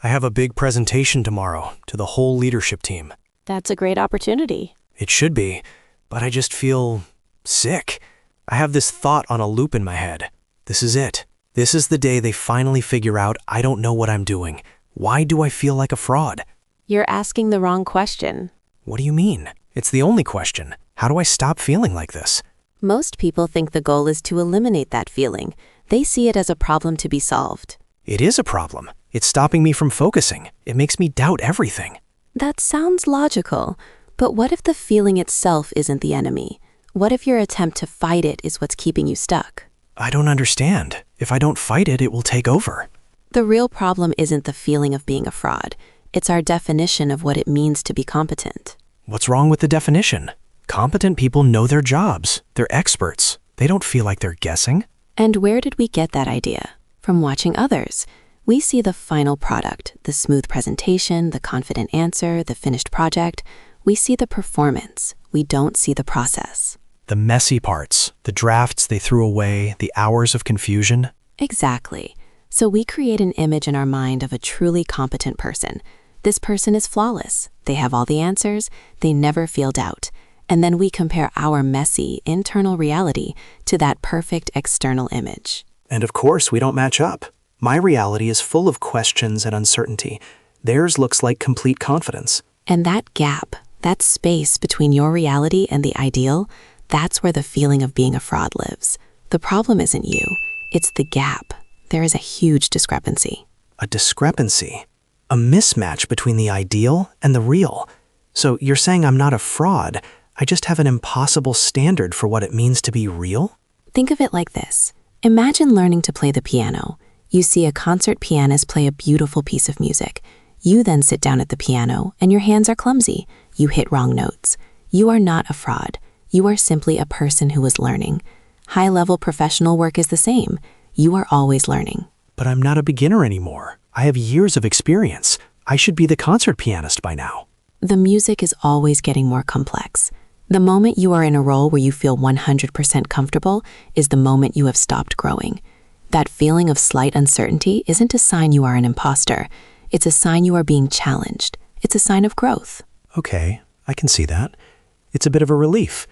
I have a big presentation tomorrow to the whole leadership team. That's a great opportunity. It should be, but I just feel sick. I have this thought on a loop in my head. This is it. This is the day they finally figure out I don't know what I'm doing. Why do I feel like a fraud? You're asking the wrong question. What do you mean? It's the only question. How do I stop feeling like this? Most people think the goal is to eliminate that feeling. They see it as a problem to be solved. It is a problem. It's stopping me from focusing. It makes me doubt everything. That sounds logical, but what if the feeling itself isn't the enemy? What if your attempt to fight it is what's keeping you stuck? I don't understand. If I don't fight it, it will take over. The real problem isn't the feeling of being a fraud. It's our definition of what it means to be competent. What's wrong with the definition? Competent people know their jobs. They're experts. They don't feel like they're guessing. And where did we get that idea? From watching others. We see the final product, the smooth presentation, the confident answer, the finished project. We see the performance. We don't see the process. The messy parts, the drafts they threw away, the hours of confusion. Exactly. So we create an image in our mind of a truly competent person. This person is flawless. They have all the answers. They never feel doubt. And then we compare our messy, internal reality to that perfect external image. And of course, we don't match up. My reality is full of questions and uncertainty. Theirs looks like complete confidence. And that gap, that space between your reality and the ideal, that's where the feeling of being a fraud lives. The problem isn't you. It's the gap. There is a huge discrepancy. A discrepancy? A mismatch between the ideal and the real. So you're saying I'm not a fraud, I just have an impossible standard for what it means to be real? Think of it like this. Imagine learning to play the piano. You see a concert pianist play a beautiful piece of music. You then sit down at the piano and your hands are clumsy. You hit wrong notes. You are not a fraud. You are simply a person who is learning. High-level professional work is the same. You are always learning. But I'm not a beginner anymore. I have years of experience. I should be the concert pianist by now. The music is always getting more complex. The moment you are in a role where you feel 100% comfortable is the moment you have stopped growing. That feeling of slight uncertainty isn't a sign you are an imposter. It's a sign you are being challenged. It's a sign of growth. Okay, I can see that. It's a bit of a relief.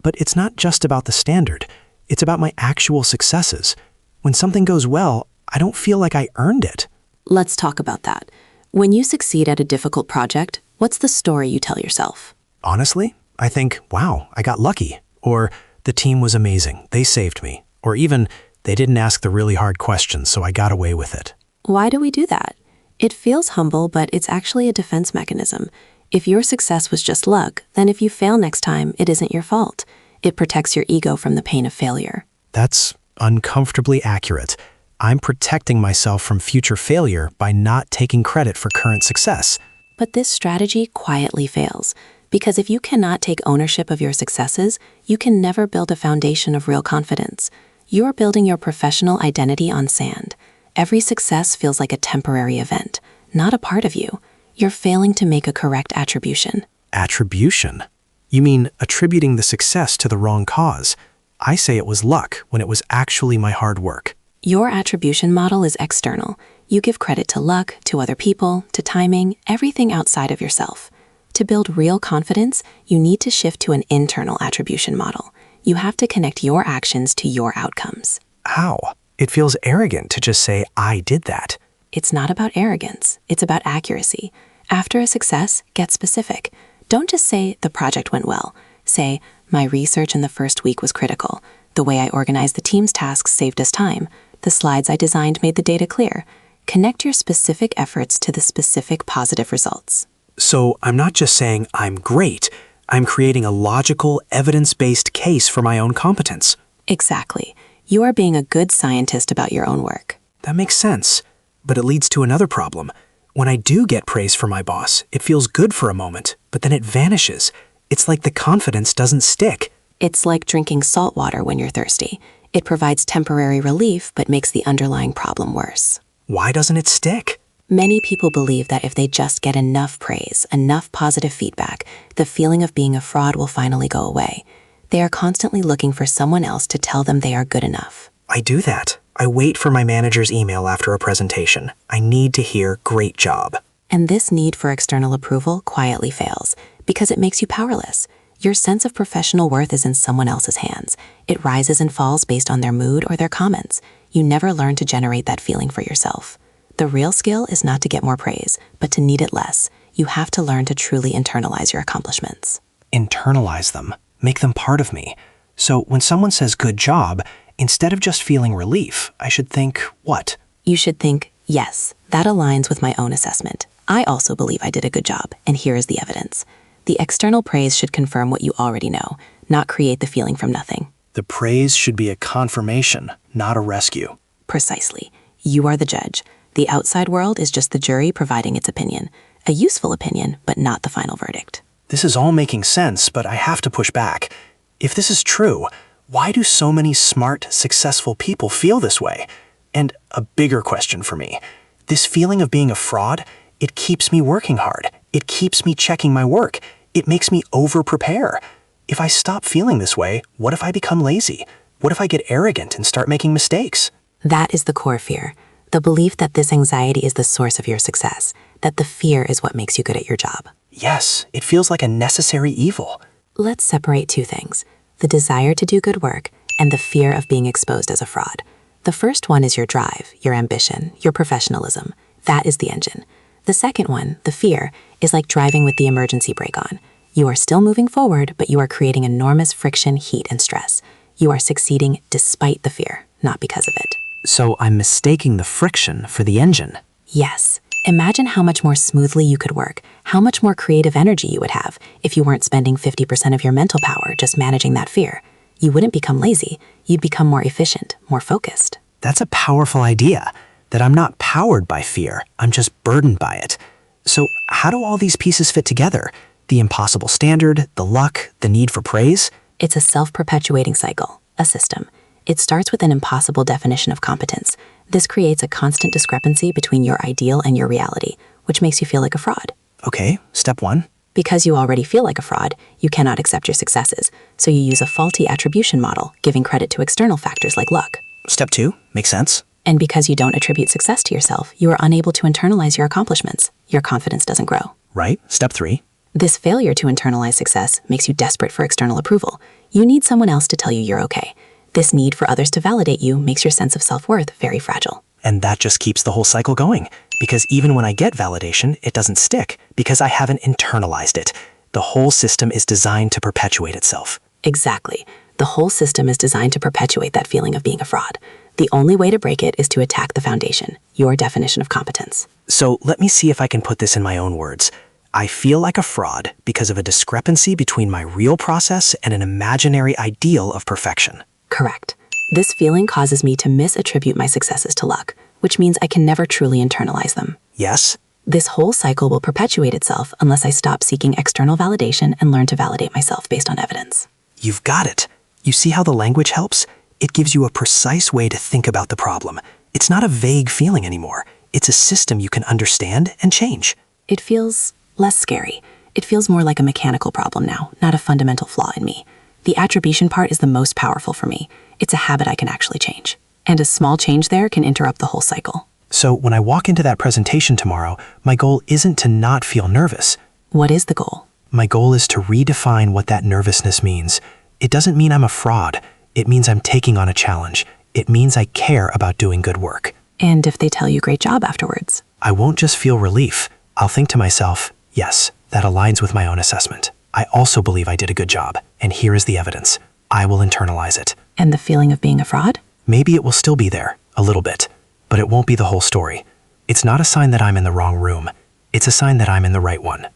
But it's not just about the standard. It's about my actual successes. When something goes well, I don't feel like I earned it. Let's talk about that. When you succeed at a difficult project, what's the story you tell yourself? Honestly, I think, wow, I got lucky. Or the team was amazing. They saved me. Or even, they didn't ask the really hard questions, so I got away with it. Why do we do that? It feels humble, but it's actually a defense mechanism. If your success was just luck, then if you fail next time, it isn't your fault. It protects your ego from the pain of failure. That's uncomfortably accurate. I'm protecting myself from future failure by not taking credit for current success. But this strategy quietly fails, because if you cannot take ownership of your successes, you can never build a foundation of real confidence. You're building your professional identity on sand. Every success feels like a temporary event, not a part of you. You're failing to make a correct attribution. Attribution? You mean attributing the success to the wrong cause? I say it was luck when it was actually my hard work. Your attribution model is external. You give credit to luck, to other people, to timing, everything outside of yourself. To build real confidence, you need to shift to an internal attribution model. You have to connect your actions to your outcomes. How? It feels arrogant to just say, I did that. It's not about arrogance. It's about accuracy. After a success, get specific. Don't just say, the project went well. Say, my research in the first week was critical. The way I organized the team's tasks saved us time. The slides I designed made the data clear. Connect your specific efforts to the specific positive results. So I'm not just saying I'm great. I'm creating a logical, evidence-based case for my own competence. Exactly. You are being a good scientist about your own work. That makes sense. But it leads to another problem. When I do get praise from my boss, it feels good for a moment, but then it vanishes. It's like the confidence doesn't stick. It's like drinking salt water when you're thirsty. It provides temporary relief, but makes the underlying problem worse. Why doesn't it stick? Many people believe that if they just get enough praise, enough positive feedback, the feeling of being a fraud will finally go away. They are constantly looking for someone else to tell them they are good enough. I do that. I wait for my manager's email after a presentation. I need to hear "great job." And this need for external approval quietly fails because it makes you powerless. Your sense of professional worth is in someone else's hands. It rises and falls based on their mood or their comments. You never learn to generate that feeling for yourself. The real skill is not to get more praise, but to need it less. You have to learn to truly internalize your accomplishments. Internalize them. Make them part of me. So when someone says "good job," instead of just feeling relief, I should think, what? You should think, yes, that aligns with my own assessment. I also believe I did a good job, and here is the evidence. The external praise should confirm what you already know, not create the feeling from nothing. The praise should be a confirmation, not a rescue. Precisely. You are the judge. The outside world is just the jury providing its opinion. A useful opinion, but not the final verdict. This is all making sense, but I have to push back. If this is true, why do so many smart, successful people feel this way? And a bigger question for me. This feeling of being a fraud, it keeps me working hard. It keeps me checking my work. It makes me over-prepare. If I stop feeling this way, what if I become lazy? What if I get arrogant and start making mistakes? That is the core fear. The belief that this anxiety is the source of your success, that the fear is what makes you good at your job. Yes, it feels like a necessary evil. Let's separate two things, the desire to do good work and the fear of being exposed as a fraud. The first one is your drive, your ambition, your professionalism. That is the engine. The second one, the fear, is like driving with the emergency brake on. You are still moving forward, but you are creating enormous friction, heat, and stress. You are succeeding despite the fear, not because of it. So I'm mistaking the friction for the engine. Yes. Imagine how much more smoothly you could work, how much more creative energy you would have if you weren't spending 50% of your mental power just managing that fear. You wouldn't become lazy. You'd become more efficient, more focused. That's a powerful idea, that I'm not powered by fear, I'm just burdened by it. So how do all these pieces fit together? The impossible standard, the luck, the need for praise? It's a self-perpetuating cycle, a system. It starts with an impossible definition of competence. This creates a constant discrepancy between your ideal and your reality, which makes you feel like a fraud. Okay, step one. Because you already feel like a fraud, you cannot accept your successes, so you use a faulty attribution model, giving credit to external factors like luck. Step two, makes sense. And because you don't attribute success to yourself, you are unable to internalize your accomplishments. Your confidence doesn't grow. Right, step three. This failure to internalize success makes you desperate for external approval. You need someone else to tell you you're okay. This need for others to validate you makes your sense of self-worth very fragile. And that just keeps the whole cycle going. Because even when I get validation, it doesn't stick because I haven't internalized it. The whole system is designed to perpetuate itself. Exactly. The whole system is designed to perpetuate that feeling of being a fraud. The only way to break it is to attack the foundation, your definition of competence. So let me see if I can put this in my own words. I feel like a fraud because of a discrepancy between my real process and an imaginary ideal of perfection. Correct. This feeling causes me to misattribute my successes to luck, which means I can never truly internalize them. Yes? This whole cycle will perpetuate itself unless I stop seeking external validation and learn to validate myself based on evidence. You've got it. You see how the language helps? It gives you a precise way to think about the problem. It's not a vague feeling anymore. It's a system you can understand and change. It feels less scary. It feels more like a mechanical problem now, not a fundamental flaw in me. The attribution part is the most powerful for me. It's a habit I can actually change. And a small change there can interrupt the whole cycle. So when I walk into that presentation tomorrow, my goal isn't to not feel nervous. What is the goal? My goal is to redefine what that nervousness means. It doesn't mean I'm a fraud. It means I'm taking on a challenge. It means I care about doing good work. And if they tell you great job afterwards? I won't just feel relief. I'll think to myself, yes, that aligns with my own assessment. I also believe I did a good job, and here is the evidence. I will internalize it. And the feeling of being a fraud? Maybe it will still be there, a little bit, but it won't be the whole story. It's not a sign that I'm in the wrong room. It's a sign that I'm in the right one.